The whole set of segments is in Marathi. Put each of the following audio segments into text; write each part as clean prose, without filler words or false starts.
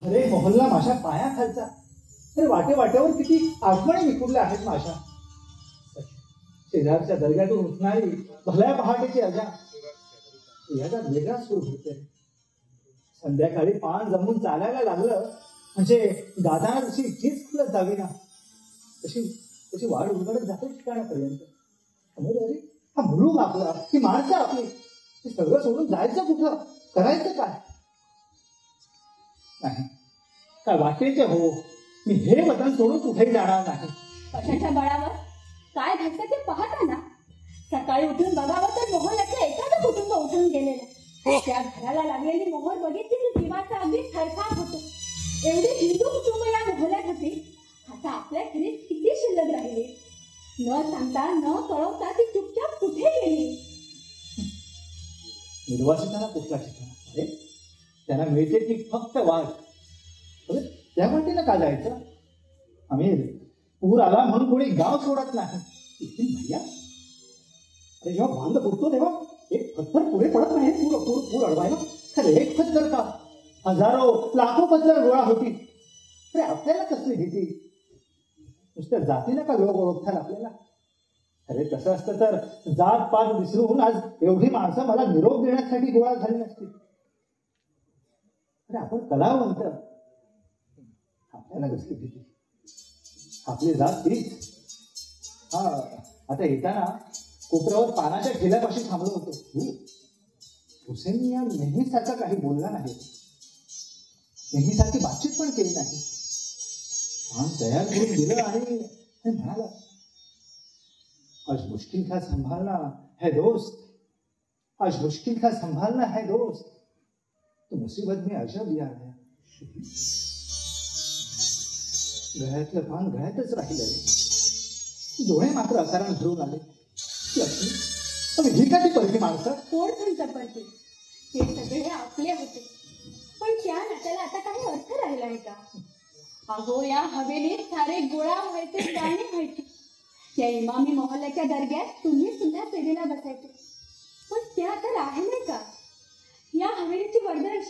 अरे मोहल्ला माझ्या पायाखालचा. अरे वाटे वाट्यावर किती आठवणी विखुरल्या आहेत माझ्या. शेजारच्या दर्ग्यातून उठणारी भल्या पहाटेची अजा याचा वेगळा सूर होते. संध्याकाळी पान जमून चालायला लागलं म्हणजे गादाना जशी झीज खुलत जावी ना तशी तशी वाढ उलगडत जाते ठिकाणापर्यंत. अरे हा मुलूक आपला, ही माणसं आपली, हे सगळं सोडून जायचं कुठं, करायचं काय? नाही, काय वाटेचे हो, मी हे वतन सोडून कुठेही जाणार नाही. कशाच्या बळावर काय घडतं ते पाहता ना. सकाळी उठून बघावं तर मोहल्ल्यातलं एखादं कुटुंब उठून गेलेलं. त्या घराला लागलेली मोहर बघितली की जीवाचा अगदी थरकाप होतो. एवढी हिंदू कुटुंब या मोहल्ल्यात होती, आता आपल्या घरी किती शिल्लक राहिली. न सांगता न कळवता ती चुपचाप कुठे गेली. निर्वासितांना कुठला ठिकाण? अरे त्यांना मिळते ती फक्त वाघ. अरे त्या वाटेनं का जायचं? आम्ही पूर आला म्हणून कोणी गाव सोडत नाही. भैया, अरे जेव्हा बांध फुटतो तेव्हा एक पत्थर पुढे पडत नाही पूर पूर पूर अडवायला. खरं एक पत्थर का, हजारो लाखो पत्थर गोळा होती. अरे आपल्याला कसली भीती? नुसत्या जातीनं का लोक ओळखतात आपल्याला? अरे तसं असतं तर जात पात विसरून आज एवढी माणसं मला निरोप देण्यासाठी गोळा झाली नसती. अरे आपण कलावंत, आपल्याला कसली भीती? आपली जात तीच. हा, आता येताना कोपऱ्यावर पानाच्या ठेल्यापाशी थांबलो होतो. हुसेन या नेहमीसारखा काही बोलला नाही, नेहमीसारखी बातचीत पण केली नाही. पान तयार करून दिलं आणि म्हणाला, आज मुश्किल का संभालना है दोस्त, आज मुश्किल का संभालना है दोस्त, तो मुसीबत में अजब याद है. गळ्यातलं पान गळ्यातच राहिलं. डोळे मात्र आकाराने भरून आले. लक्ष्मी, ही का ती परकी माणसं? कोण म्हणतं परकी? हे सगळे आपले होते, पण त्या नात्याला आता काही अर्थ राहिला आहे का? अहो, या हवेलीत सारे गोळा व्हायचे, गाणे व्हायचे. त्या इमामी मोहल्ल्याच्या दर्ग्यात तुम्ही सुद्धा सेवेला बसायचे, पण त्या आता राहिले का? या हवेलीची वर्दळ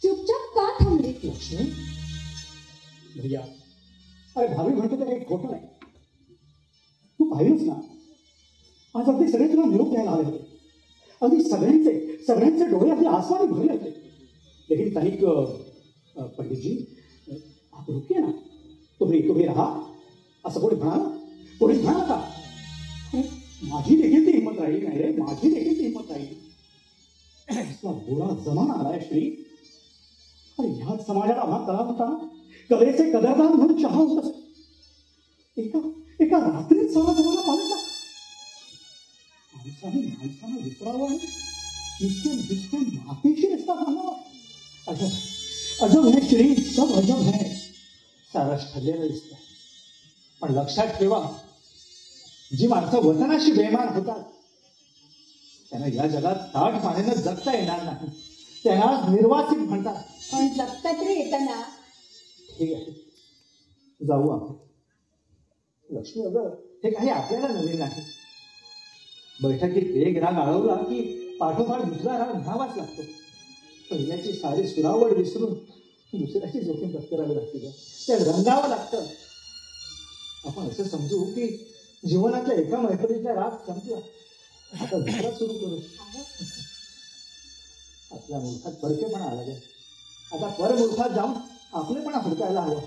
चुपचाप का थांबली? लक्ष्मी, भैया, अरे भावी म्हणते तर काही खोटं नाही. तू पाहिलंच ना, आज अगदी सगळे तुला निरोप द्यायला आले होते. अगदी सगळ्यांचे डोळे अगदी आसमानी भरले होते. लेकिन तनिक पंडित जी, आप रुकिए ना, तुम्ही राहा असं कोणी म्हणाला का? माझी देखील ती हिंमत राहिली नाही रे, माझी देखील ती हिंमत राहिली. इतका बुरा जमाना आलाय श्री. अरे ह्याच समाजाला आम्हा कला होता, कलेचे कदरदान म्हणून चहा होत. एका रात्रीत सारा जमाना पालटला. माणसाने विसरावं आणि नुसत्या मातीशी रिश्ता बांधावा. अजब है श्री, सब अजब है. सारस ठरलेलं दिसतंय, पण लक्षात ठेवा, जी माणसं वतनाशी बेमान होतात त्यांना या जगात ताठ पाण्यानं जगता येणार नाही. त्यांना निर्वासित म्हणतात. पण जगता तरी येतं ना. ठीक आहे, जाऊ आपण. लक्ष्मी, अगं हे काही आपल्याला नवीन नाही. बैठकीत एक राग आळवला की पाठोपाठ दुसरा राग म्हणावाच लागतो. पहिल्याची सारी सुरावड विसरून दुसऱ्याची जोखीम पत्करावी लागते. त्या रंगावं लागतं. आपण असं समजू की जीवनातल्या एका मैत्रिणीचा राग संपला, आता दुसरा सुरू करू. आपल्या मूर्खात परकेपणा आला. आता परमूर्खात जाऊन आपलेपणा हुडकायला हवं.